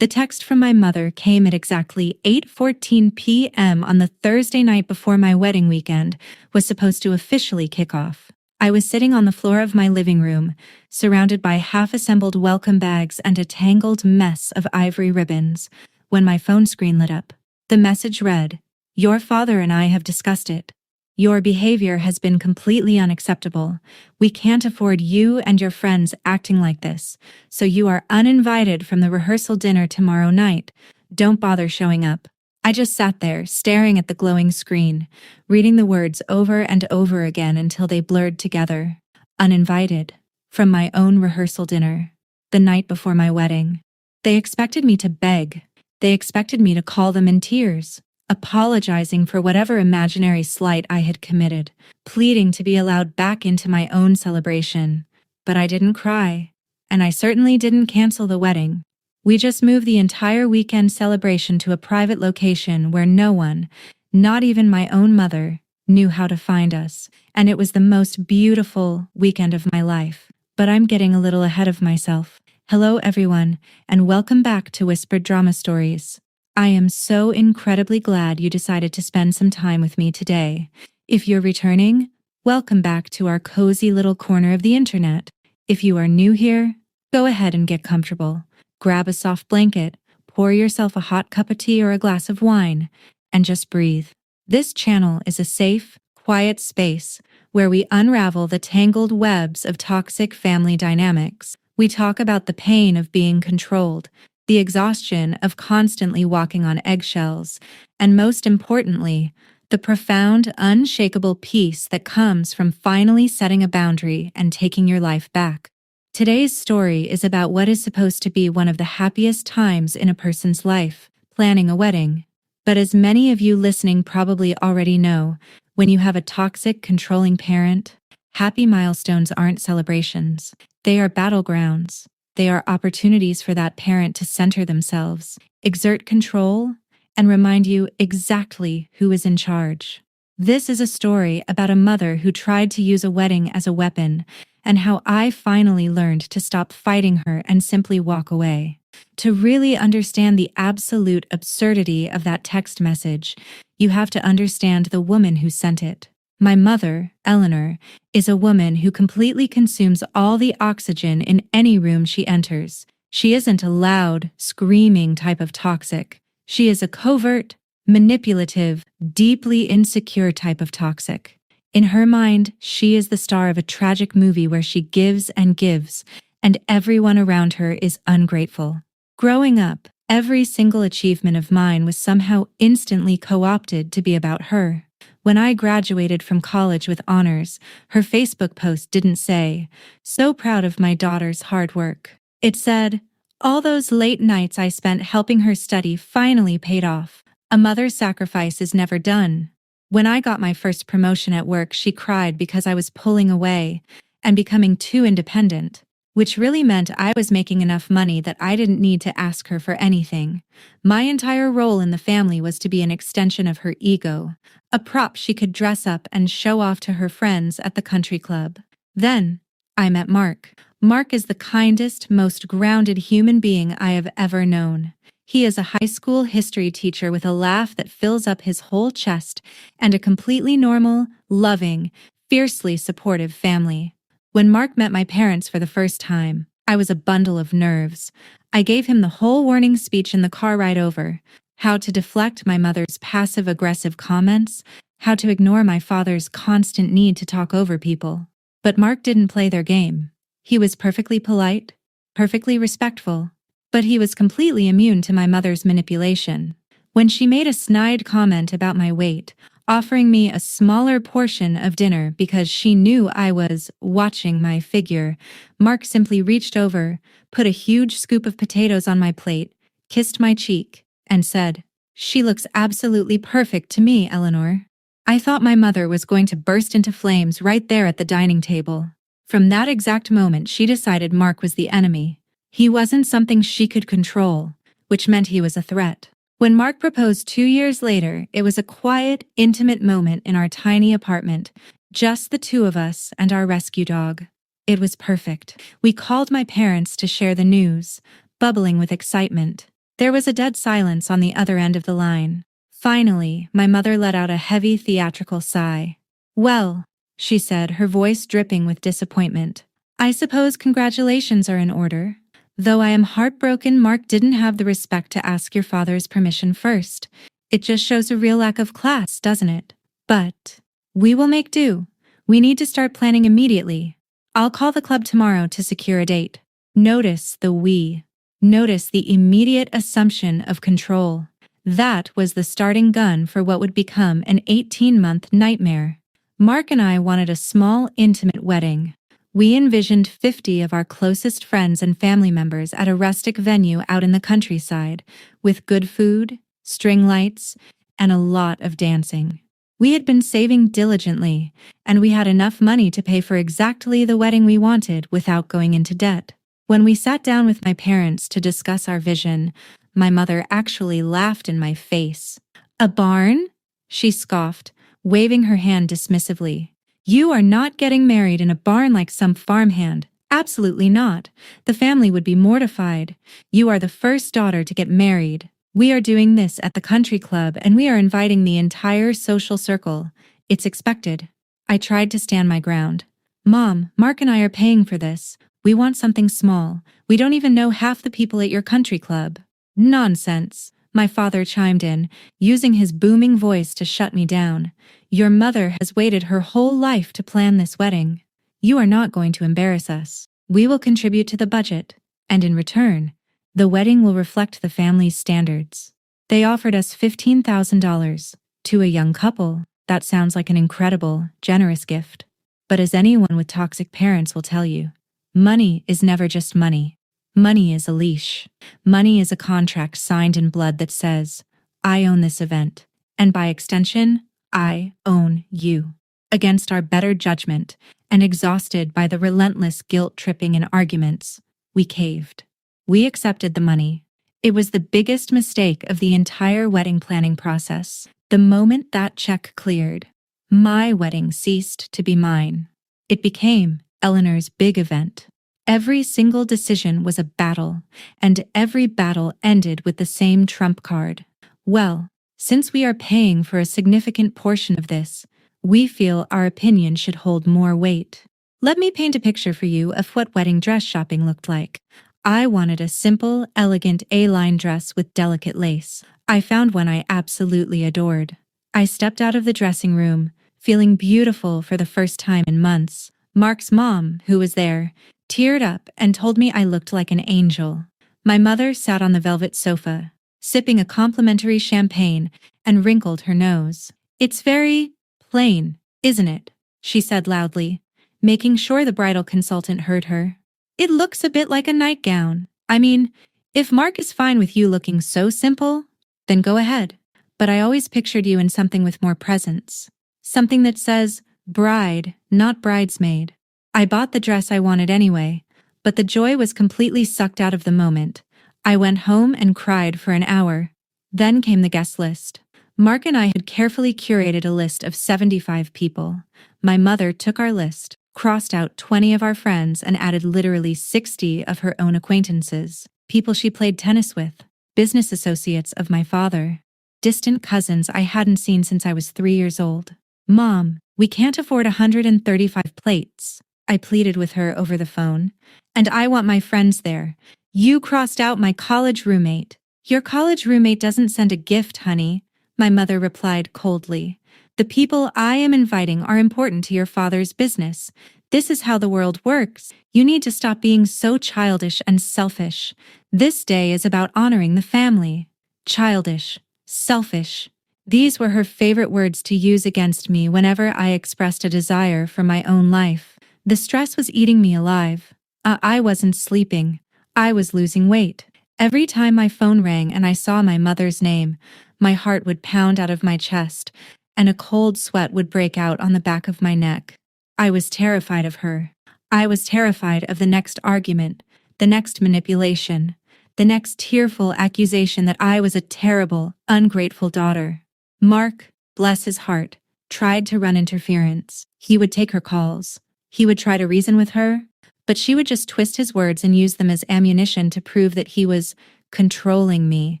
The text from my mother came at exactly 8:14 p.m. on the Thursday night before my wedding weekend was supposed to officially kick off. I was sitting on the floor of my living room, surrounded by half-assembled welcome bags and a tangled mess of ivory ribbons, when my phone screen lit up. The message read, "Your father and I have discussed it. Your behavior has been completely unacceptable. We can't afford you and your friends acting like this, so you are uninvited from the rehearsal dinner tomorrow night. Don't bother showing up." I just sat there, staring at the glowing screen, reading the words over and over again until they blurred together. Uninvited. From my own rehearsal dinner. The night before my wedding. They expected me to beg. They expected me to call them in tears, apologizing for whatever imaginary slight I had committed, pleading to be allowed back into my own celebration. But I didn't cry, and I certainly didn't cancel the wedding. We just moved the entire weekend celebration to a private location where no one, not even my own mother, knew how to find us, and it was the most beautiful weekend of my life. But I'm getting a little ahead of myself. Hello everyone, and welcome back to Whispered Drama Stories. I am so incredibly glad you decided to spend some time with me today. If you're returning, welcome back to our cozy little corner of the internet. If you are new here, go ahead and get comfortable. Grab a soft blanket, pour yourself a hot cup of tea or a glass of wine, and just breathe. This channel is a safe, quiet space where we unravel the tangled webs of toxic family dynamics. We talk about the pain of being controlled, the exhaustion of constantly walking on eggshells, and most importantly, the profound, unshakable peace that comes from finally setting a boundary and taking your life back. Today's story is about what is supposed to be one of the happiest times in a person's life, planning a wedding. But as many of you listening probably already know, when you have a toxic, controlling parent, happy milestones aren't celebrations. They are battlegrounds. They are opportunities for that parent to center themselves, exert control, and remind you exactly who is in charge. This is a story about a mother who tried to use a wedding as a weapon, and how I finally learned to stop fighting her and simply walk away. To really understand the absolute absurdity of that text message, you have to understand the woman who sent it. My mother, Eleanor, is a woman who completely consumes all the oxygen in any room she enters. She isn't a loud, screaming type of toxic. She is a covert, manipulative, deeply insecure type of toxic. In her mind, she is the star of a tragic movie where she gives, and everyone around her is ungrateful. Growing up, every single achievement of mine was somehow instantly co-opted to be about her. When I graduated from college with honors, her Facebook post didn't say, "So proud of my daughter's hard work." It said, "All those late nights I spent helping her study finally paid off. A mother's sacrifice is never done." When I got my first promotion at work, she cried because I was pulling away and becoming too independent, which really meant I was making enough money that I didn't need to ask her for anything. My entire role in the family was to be an extension of her ego, a prop she could dress up and show off to her friends at the country club. Then, I met Mark. Mark is the kindest, most grounded human being I have ever known. He is a high school history teacher with a laugh that fills up his whole chest and a completely normal, loving, fiercely supportive family. When Mark met my parents for the first time, I was a bundle of nerves. I gave him the whole warning speech in the car ride over: how to deflect my mother's passive-aggressive comments, how to ignore my father's constant need to talk over people. But Mark didn't play their game. He was perfectly polite, perfectly respectful, but he was completely immune to my mother's manipulation. When she made a snide comment about my weight, offering me a smaller portion of dinner because she knew I was watching my figure, Mark simply reached over, put a huge scoop of potatoes on my plate, kissed my cheek, and said, "She looks absolutely perfect to me, Eleanor." I thought my mother was going to burst into flames right there at the dining table. From that exact moment, she decided Mark was the enemy. He wasn't something she could control, which meant he was a threat. When Mark proposed 2 years later, it was a quiet, intimate moment in our tiny apartment, just the two of us and our rescue dog. It was perfect. We called my parents to share the news, bubbling with excitement. There was a dead silence on the other end of the line. Finally, my mother let out a heavy theatrical sigh. "Well," she said, her voice dripping with disappointment, "I suppose congratulations are in order. Though I am heartbroken Mark didn't have the respect to ask your father's permission first. It just shows a real lack of class, doesn't it? But we will make do. We need to start planning immediately. I'll call the club tomorrow to secure a date." Notice the we. Notice the immediate assumption of control. That was the starting gun for what would become an 18-month nightmare. Mark and I wanted a small, intimate wedding. We envisioned 50 of our closest friends and family members at a rustic venue out in the countryside, with good food, string lights, and a lot of dancing. We had been saving diligently, and we had enough money to pay for exactly the wedding we wanted without going into debt. When we sat down with my parents to discuss our vision, my mother actually laughed in my face. "A barn?" she scoffed, waving her hand dismissively. "You are not getting married in a barn like some farmhand. Absolutely not. The family would be mortified. You are the first daughter to get married. We are doing this at the country club and we are inviting the entire social circle. It's expected." I tried to stand my ground. "Mom, Mark and I are paying for this. We want something small. We don't even know half the people at your country club." "Nonsense," my father chimed in, using his booming voice to shut me down. "Your mother has waited her whole life to plan this wedding. You are not going to embarrass us. We will contribute to the budget, and in return, the wedding will reflect the family's standards." They offered us $15,000. To a young couple, that sounds like an incredible, generous gift. But as anyone with toxic parents will tell you, money is never just money. Money is a leash. Money is a contract signed in blood that says, "I own this event, and by extension, I own you." Against our better judgment, and exhausted by the relentless guilt-tripping and arguments, we caved. We accepted the money. It was the biggest mistake of the entire wedding planning process. The moment that check cleared, my wedding ceased to be mine. It became Eleanor's big event. Every single decision was a battle, and every battle ended with the same trump card. "Well, since we are paying for a significant portion of this, we feel our opinion should hold more weight." Let me paint a picture for you of what wedding dress shopping looked like. I wanted a simple, elegant A-line dress with delicate lace. I found one I absolutely adored. I stepped out of the dressing room, feeling beautiful for the first time in months. Mark's mom, who was there, teared up and told me I looked like an angel. My mother sat on the velvet sofa, sipping a complimentary champagne, and wrinkled her nose. "It's very plain, isn't it?" she said loudly, making sure the bridal consultant heard her. "It looks a bit like a nightgown. I mean, if Mark is fine with you looking so simple, then go ahead. But I always pictured you in something with more presence. Something that says bride, not bridesmaid." I bought the dress I wanted anyway, but the joy was completely sucked out of the moment. I went home and cried for an hour. Then came the guest list. Mark and I had carefully curated a list of 75 people. My mother took our list, crossed out 20 of our friends, and added literally 60 of her own acquaintances. People she played tennis with, business associates of my father, distant cousins I hadn't seen since I was 3 years old. "Mom, we can't afford 135 plates," I pleaded with her over the phone. "And I want my friends there. You crossed out my college roommate." "Your college roommate doesn't send a gift, honey," my mother replied coldly. "The people I am inviting are important to your father's business. This is how the world works. You need to stop being so childish and selfish. This day is about honoring the family." Childish, selfish. These were her favorite words to use against me whenever I expressed a desire for my own life. The stress was eating me alive. I wasn't sleeping. I was losing weight. Every time my phone rang and I saw my mother's name, my heart would pound out of my chest, and a cold sweat would break out on the back of my neck. I was terrified of her. I was terrified of the next argument, the next manipulation, the next tearful accusation that I was a terrible, ungrateful daughter. Mark, bless his heart, tried to run interference. He would take her calls. He would try to reason with her, but she would just twist his words and use them as ammunition to prove that he was controlling me,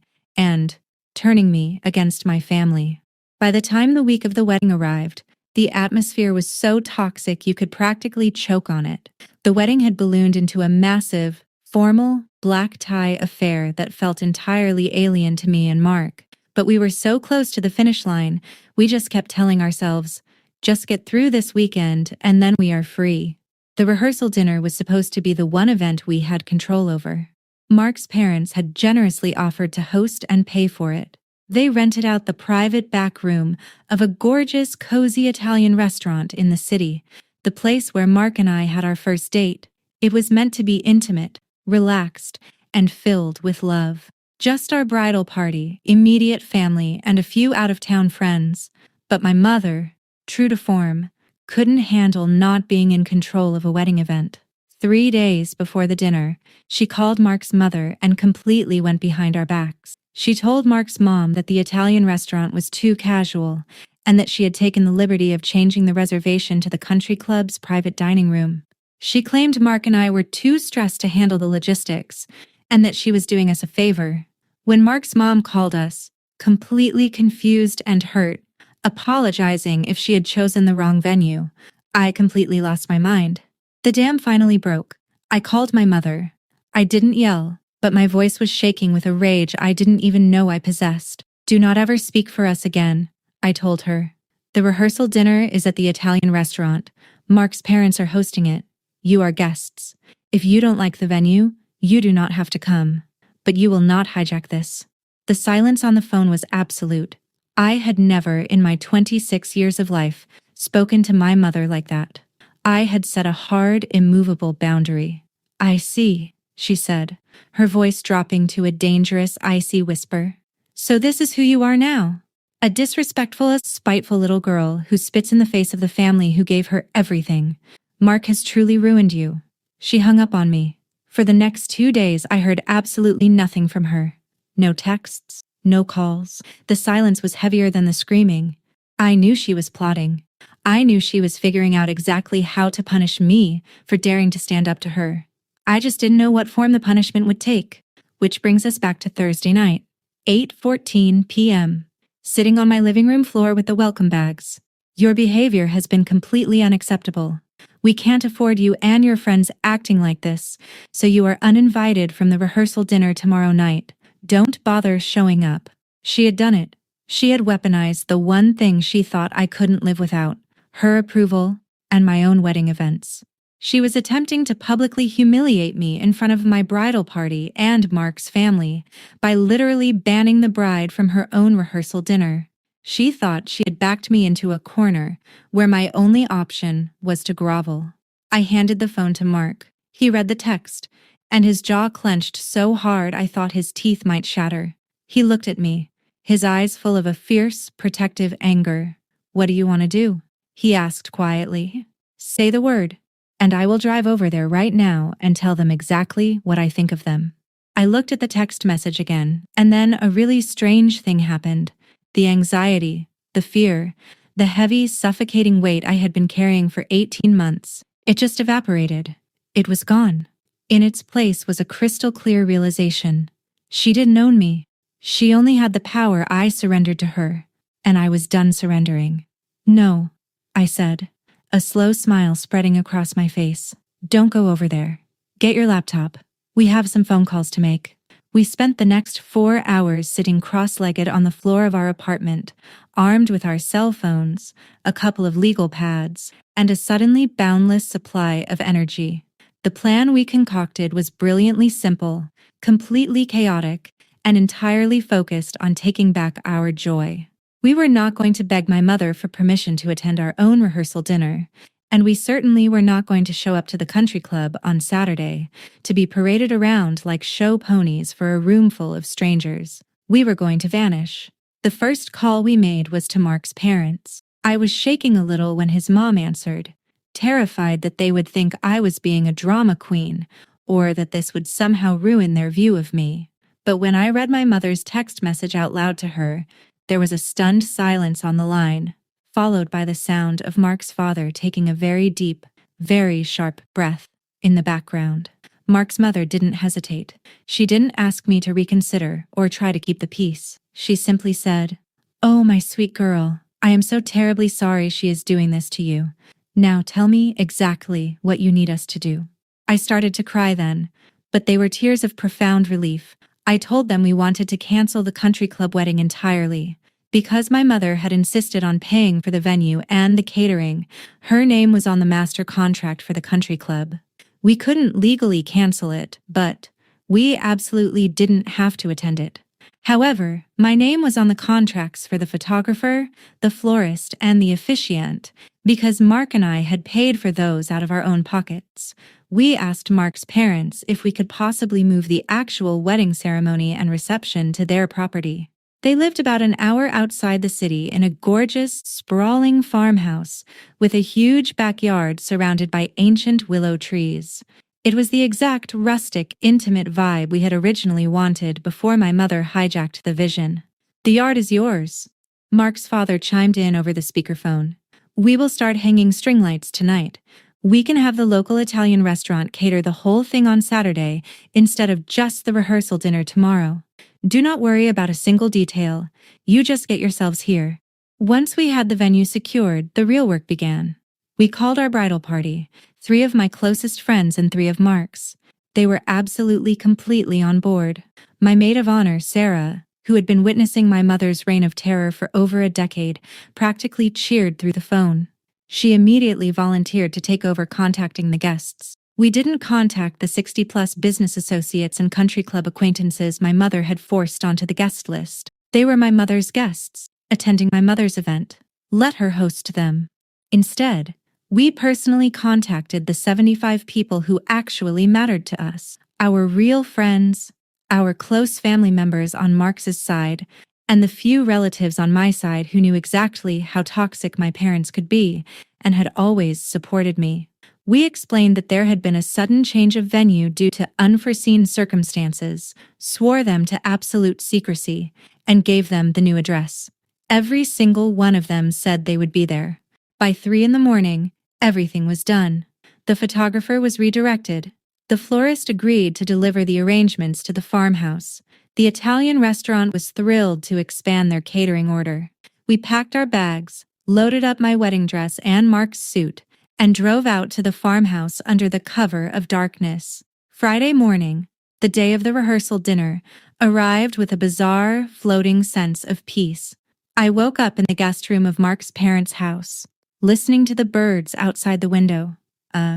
and turning me against my family. By the time the week of the wedding arrived, the atmosphere was so toxic you could practically choke on it. The wedding had ballooned into a massive, formal, black tie affair that felt entirely alien to me and Mark. But we were so close to the finish line, we just kept telling ourselves, just get through this weekend and then we are free. The rehearsal dinner was supposed to be the one event we had control over. Mark's parents had generously offered to host and pay for it. They rented out the private back room of a gorgeous, cozy Italian restaurant in the city, the place where Mark and I had our first date. It was meant to be intimate, relaxed, and filled with love. Just our bridal party, immediate family, and a few out-of-town friends. But my mother, true to form, couldn't handle not being in control of a wedding event. 3 days before the dinner, she called Mark's mother and completely went behind our backs. She told Mark's mom that the Italian restaurant was too casual and that she had taken the liberty of changing the reservation to the country club's private dining room. She claimed Mark and I were too stressed to handle the logistics and that she was doing us a favor. When Mark's mom called us, completely confused and hurt, apologizing if she had chosen the wrong venue, I completely lost my mind. The dam finally broke. I called my mother. I didn't yell, but my voice was shaking with a rage I didn't even know I possessed. Do not ever speak for us again, I told her. The rehearsal dinner is at the Italian restaurant. Mark's parents are hosting it. You are guests. If you don't like the venue, you do not have to come. But you will not hijack this. The silence on the phone was absolute. I had never, in my 26 years of life, spoken to my mother like that. I had set a hard, immovable boundary. I see, she said, her voice dropping to a dangerous, icy whisper. So this is who you are now? A disrespectful, spiteful little girl who spits in the face of the family who gave her everything. Mark has truly ruined you. She hung up on me. For the next 2 days, I heard absolutely nothing from her. No texts, no calls. The silence was heavier than the screaming. I knew she was plotting. I knew she was figuring out exactly how to punish me for daring to stand up to her. I just didn't know what form the punishment would take. Which brings us back to Thursday night, 8:14 p.m., sitting on my living room floor with the welcome bags. Your behavior has been completely unacceptable. We can't afford you and your friends acting like this, so you are uninvited from the rehearsal dinner tomorrow night. Don't bother showing up. She had done it. She had weaponized the one thing she thought I couldn't live without, her approval and my own wedding events. She was attempting to publicly humiliate me in front of my bridal party and Mark's family by literally banning the bride from her own rehearsal dinner. She thought she had backed me into a corner where my only option was to grovel. I handed the phone to Mark. He read the text, and his jaw clenched so hard I thought his teeth might shatter. He looked at me, his eyes full of a fierce, protective anger. What do you want to do? He asked quietly. Say the word, and I will drive over there right now and tell them exactly what I think of them. I looked at the text message again, and then a really strange thing happened. The anxiety, the fear, the heavy, suffocating weight I had been carrying for 18 months, it just evaporated. It was gone. In its place was a crystal-clear realization. She didn't own me. She only had the power I surrendered to her, and I was done surrendering. No, I said, a slow smile spreading across my face. Don't go over there. Get your laptop. We have some phone calls to make. We spent the next 4 hours sitting cross-legged on the floor of our apartment, armed with our cell phones, a couple of legal pads, and a suddenly boundless supply of energy. The plan we concocted was brilliantly simple, completely chaotic, and entirely focused on taking back our joy. We were not going to beg my mother for permission to attend our own rehearsal dinner, and we certainly were not going to show up to the country club on Saturday to be paraded around like show ponies for a room full of strangers. We were going to vanish. The first call we made was to Mark's parents. I was shaking a little when his mom answered, terrified that they would think I was being a drama queen or that this would somehow ruin their view of me. But when I read my mother's text message out loud to her, there was a stunned silence on the line, followed by the sound of Mark's father taking a very deep, very sharp breath in the background. Mark's mother didn't hesitate. She didn't ask me to reconsider or try to keep the peace. She simply said, "Oh, my sweet girl, I am so terribly sorry she is doing this to you. Now tell me exactly what you need us to do." I started to cry then, but they were tears of profound relief. I told them we wanted to cancel the country club wedding entirely. Because my mother had insisted on paying for the venue and the catering, her name was on the master contract for the country club. We couldn't legally cancel it, but we absolutely didn't have to attend it. However, my name was on the contracts for the photographer, the florist, and the officiant, because Mark and I had paid for those out of our own pockets. We asked Mark's parents if we could possibly move the actual wedding ceremony and reception to their property. They lived about an hour outside the city in a gorgeous, sprawling farmhouse with a huge backyard surrounded by ancient willow trees. It was the exact rustic, intimate vibe we had originally wanted before my mother hijacked the vision. "The yard is yours," Mark's father chimed in over the speakerphone. "We will start hanging string lights tonight. We can have the local Italian restaurant cater the whole thing on Saturday instead of just the rehearsal dinner tomorrow. Do not worry about a single detail. You just get yourselves here." Once we had the venue secured, the real work began. We called our bridal party, 3 of my closest friends and 3 of Mark's. They were absolutely completely on board. My maid of honor, Sarah, who had been witnessing my mother's reign of terror for over a decade, practically cheered through the phone. She immediately volunteered to take over contacting the guests. We didn't contact the 60-plus business associates and country club acquaintances my mother had forced onto the guest list. They were my mother's guests, attending my mother's event. Let her host them. Instead, we personally contacted the 75 people who actually mattered to us, our real friends, our close family members on Mark's side, and the few relatives on my side who knew exactly how toxic my parents could be and had always supported me. We explained that there had been a sudden change of venue due to unforeseen circumstances, swore them to absolute secrecy, and gave them the new address. Every single one of them said they would be there. By 3 in the morning, everything was done. The photographer was redirected. The florist agreed to deliver the arrangements to the farmhouse. The Italian restaurant was thrilled to expand their catering order. We packed our bags, loaded up my wedding dress and Mark's suit, and drove out to the farmhouse under the cover of darkness. Friday morning, the day of the rehearsal dinner, arrived with a bizarre, floating sense of peace. I woke up in the guest room of Mark's parents' house, listening to the birds outside the window.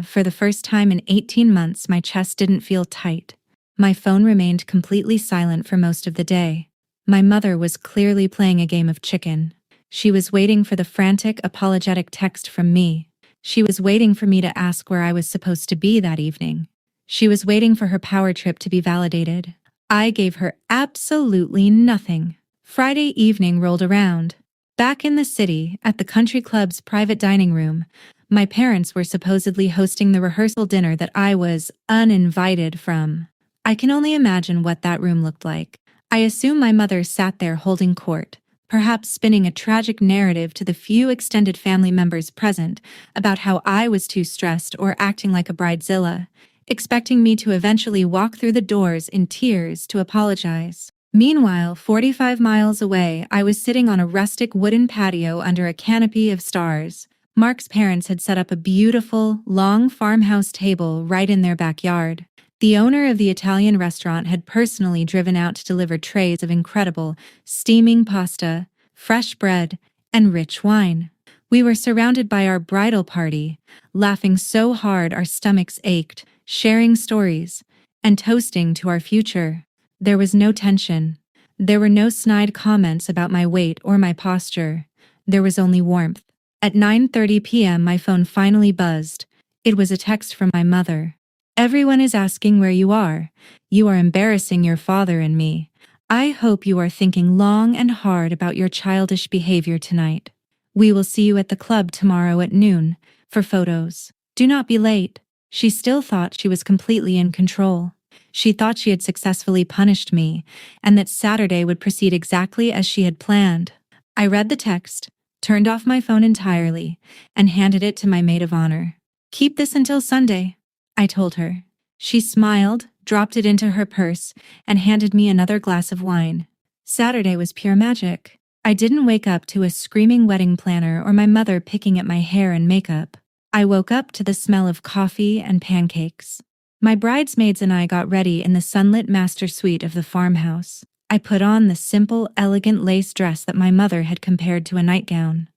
For the first time in 18 months, my chest didn't feel tight. My phone remained completely silent for most of the day. My mother was clearly playing a game of chicken. She was waiting for the frantic, apologetic text from me. She was waiting for me to ask where I was supposed to be that evening. She was waiting for her power trip to be validated. I gave her absolutely nothing. Friday evening rolled around. Back in the city, at the country club's private dining room, my parents were supposedly hosting the rehearsal dinner that I was uninvited from. I can only imagine what that room looked like. I assume my mother sat there holding court, perhaps spinning a tragic narrative to the few extended family members present about how I was too stressed or acting like a bridezilla, expecting me to eventually walk through the doors in tears to apologize. Meanwhile, 45 miles away, I was sitting on a rustic wooden patio under a canopy of stars. Mark's parents had set up a beautiful, long farmhouse table right in their backyard. The owner of the Italian restaurant had personally driven out to deliver trays of incredible, steaming pasta, fresh bread, and rich wine. We were surrounded by our bridal party, laughing so hard our stomachs ached, sharing stories, and toasting to our future. There was no tension. There were no snide comments about my weight or my posture. There was only warmth. At 9:30 p.m., my phone finally buzzed. It was a text from my mother. "Everyone is asking where you are. You are embarrassing your father and me. I hope you are thinking long and hard about your childish behavior tonight. We will see you at the club tomorrow at noon for photos. Do not be late." She still thought she was completely in control. She thought she had successfully punished me, and that Saturday would proceed exactly as she had planned. I read the text, turned off my phone entirely, and handed it to my maid of honor. "Keep this until Sunday," I told her. She smiled, dropped it into her purse, and handed me another glass of wine. Saturday was pure magic. I didn't wake up to a screaming wedding planner or my mother picking at my hair and makeup. I woke up to the smell of coffee and pancakes. My bridesmaids and I got ready in the sunlit master suite of the farmhouse. I put on the simple, elegant lace dress that my mother had compared to a nightgown.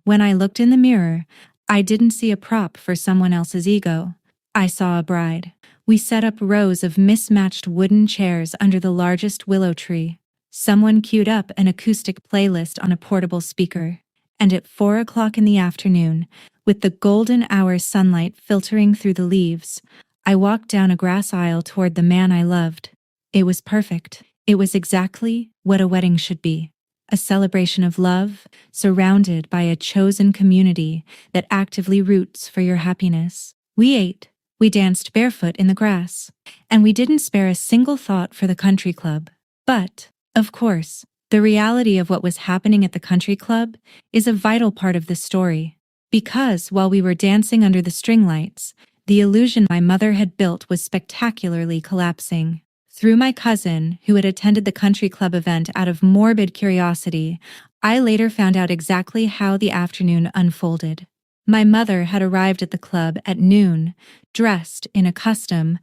When I looked in the mirror, I didn't see a prop for someone else's ego. I saw a bride. We set up rows of mismatched wooden chairs under the largest willow tree. Someone queued up an acoustic playlist on a portable speaker. And at 4 o'clock in the afternoon, with the golden hour sunlight filtering through the leaves, I walked down a grass aisle toward the man I loved. It was perfect. It was exactly what a wedding should be. A celebration of love, surrounded by a chosen community that actively roots for your happiness. We ate. We danced barefoot in the grass. And we didn't spare a single thought for the country club. But, of course, the reality of what was happening at the country club is a vital part of this story. Because while we were dancing under the string lights, the illusion my mother had built was spectacularly collapsing. Through my cousin, who had attended the country club event out of morbid curiosity, I later found out exactly how the afternoon unfolded. My mother had arrived at the club at noon, dressed in a custom,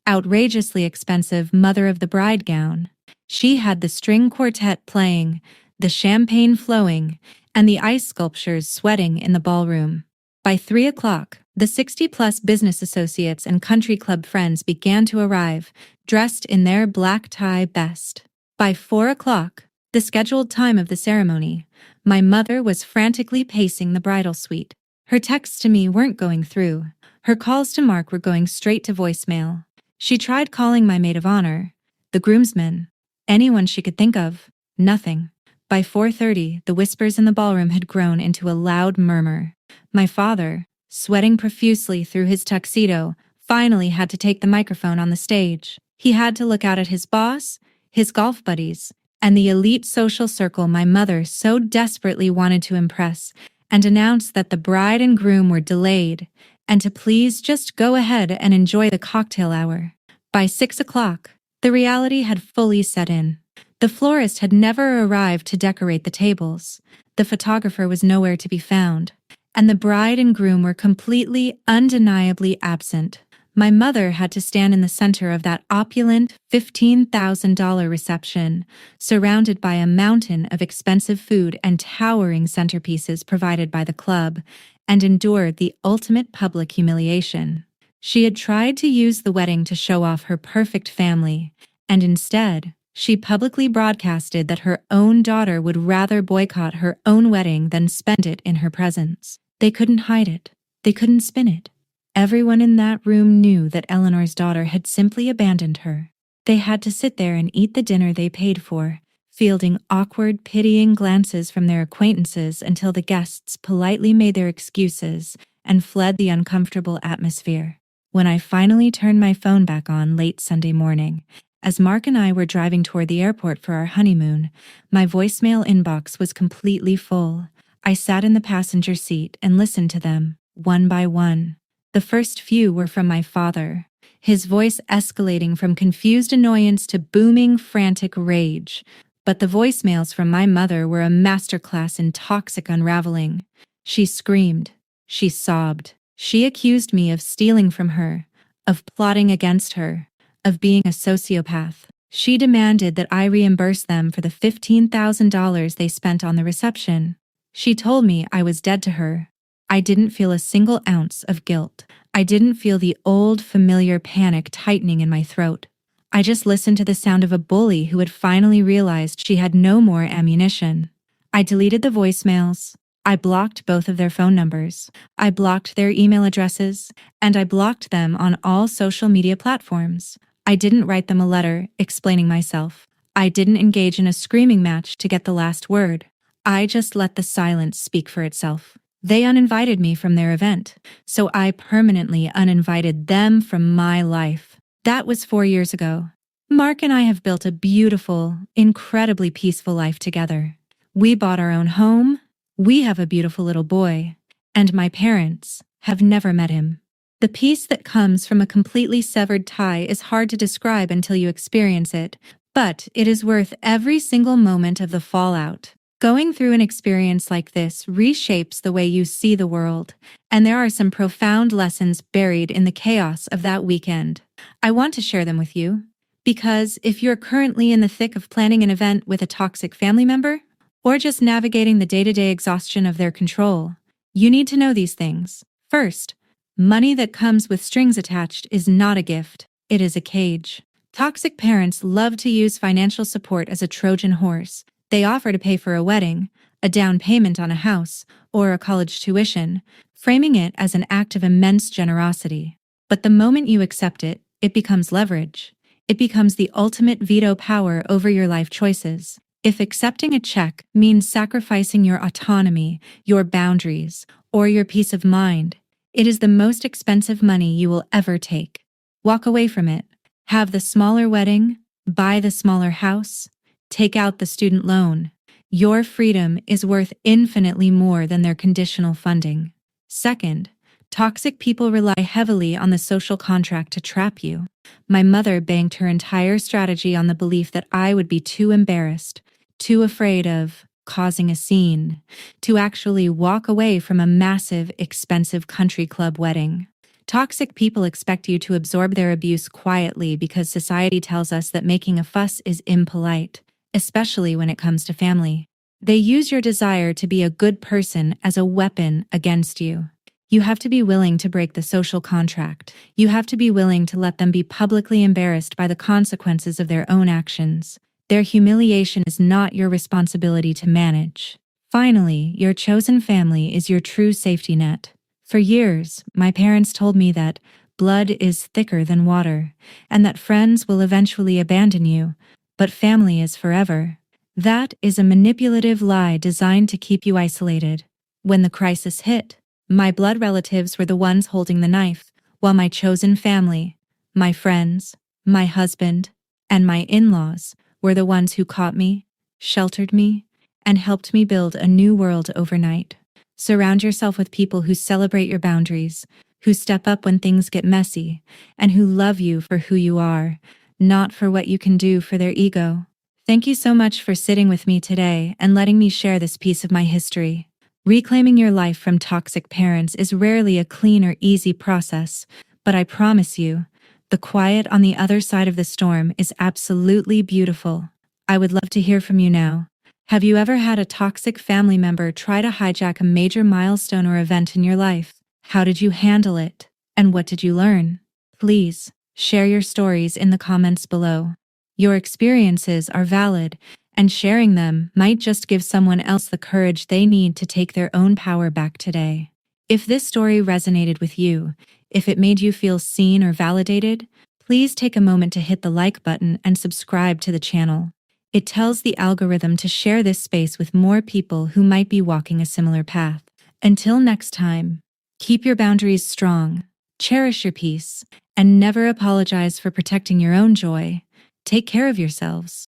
outrageously expensive mother-of-the-bride gown. She had the string quartet playing, the champagne flowing, and the ice sculptures sweating in the ballroom. By 3 o'clock, the 60-plus business associates and country club friends began to arrive, dressed in their black tie best. By 4 o'clock, the scheduled time of the ceremony, my mother was frantically pacing the bridal suite. Her texts to me weren't going through. Her calls to Mark were going straight to voicemail. She tried calling my maid of honor, the groomsmen, anyone she could think of. Nothing. By 4:30, the whispers in the ballroom had grown into a loud murmur. My father, sweating profusely through his tuxedo, finally had to take the microphone on the stage. He had to look out at his boss, his golf buddies, and the elite social circle my mother so desperately wanted to impress, and announce that the bride and groom were delayed, and to please just go ahead and enjoy the cocktail hour. By 6 o'clock, the reality had fully set in. The florist had never arrived to decorate the tables, the photographer was nowhere to be found, and the bride and groom were completely, undeniably absent. My mother had to stand in the center of that opulent $15,000 reception, surrounded by a mountain of expensive food and towering centerpieces provided by the club, and endured the ultimate public humiliation. She had tried to use the wedding to show off her perfect family, and instead, she publicly broadcasted that her own daughter would rather boycott her own wedding than spend it in her presence. They couldn't hide it. They couldn't spin it. Everyone in that room knew that Eleanor's daughter had simply abandoned her. They had to sit there and eat the dinner they paid for, fielding awkward, pitying glances from their acquaintances until the guests politely made their excuses and fled the uncomfortable atmosphere. When I finally turned my phone back on late Sunday morning, as Mark and I were driving toward the airport for our honeymoon, my voicemail inbox was completely full. I sat in the passenger seat and listened to them, one by one. The first few were from my father, his voice escalating from confused annoyance to booming, frantic rage. But the voicemails from my mother were a masterclass in toxic unraveling. She screamed. She sobbed. She accused me of stealing from her, of plotting against her, of being a sociopath. She demanded that I reimburse them for the $15,000 they spent on the reception. She told me I was dead to her. I didn't feel a single ounce of guilt. I didn't feel the old, familiar panic tightening in my throat. I just listened to the sound of a bully who had finally realized she had no more ammunition. I deleted the voicemails. I blocked both of their phone numbers. I blocked their email addresses, and I blocked them on all social media platforms. I didn't write them a letter explaining myself. I didn't engage in a screaming match to get the last word. I just let the silence speak for itself. They uninvited me from their event, so I permanently uninvited them from my life. That was 4 years ago. Mark and I have built a beautiful, incredibly peaceful life together. We bought our own home. We have a beautiful little boy. And my parents have never met him. The The peace that comes from a completely severed tie is hard to describe until you experience it, but it is worth every single moment of the fallout. Going through an experience like this reshapes the way you see the world, and there are some profound lessons buried in the chaos of that weekend. I want to share them with you, because if you're currently in the thick of planning an event with a toxic family member, or just navigating the day-to-day exhaustion of their control, you need to know these things. First, money that comes with strings attached is not a gift, it is a cage. Toxic parents love to use financial support as a Trojan horse. They offer to pay for a wedding, a down payment on a house, or a college tuition, framing it as an act of immense generosity. But the moment you accept it, it becomes leverage. It becomes the ultimate veto power over your life choices. If accepting a check means sacrificing your autonomy, your boundaries, or your peace of mind, it is the most expensive money you will ever take. Walk away from it. Have the smaller wedding, buy the smaller house, take out the student loan. Your freedom is worth infinitely more than their conditional funding. Second, toxic people rely heavily on the social contract to trap you. My mother banked her entire strategy on the belief that I would be too embarrassed, too afraid of causing a scene, to actually walk away from a massive, expensive country club wedding. Toxic people expect you to absorb their abuse quietly because society tells us that making a fuss is impolite, especially when it comes to family. They use your desire to be a good person as a weapon against you. You have to be willing to break the social contract. You have to be willing to let them be publicly embarrassed by the consequences of their own actions. Their humiliation is not your responsibility to manage. Finally, your chosen family is your true safety net. For years, my parents told me that blood is thicker than water, and that friends will eventually abandon you, but family is forever. That is a manipulative lie designed to keep you isolated. When the crisis hit, my blood relatives were the ones holding the knife, while my chosen family, my friends, my husband, and my in-laws were the ones who caught me, sheltered me, and helped me build a new world overnight. Surround yourself with people who celebrate your boundaries, who step up when things get messy, and who love you for who you are, not for what you can do for their ego. Thank you so much for sitting with me today and letting me share this piece of my history. Reclaiming your life from toxic parents is rarely a clean or easy process, but I promise you, the quiet on the other side of the storm is absolutely beautiful. I would love to hear from you now. Have you ever had a toxic family member try to hijack a major milestone or event in your life? How did you handle it? And what did you learn? Please, share your stories in the comments below. Your experiences are valid, and sharing them might just give someone else the courage they need to take their own power back today. If this story resonated with you, if it made you feel seen or validated, please take a moment to hit the like button and subscribe to the channel. It tells the algorithm to share this space with more people who might be walking a similar path. Until next time, keep your boundaries strong, cherish your peace, and never apologize for protecting your own joy. Take care of yourselves.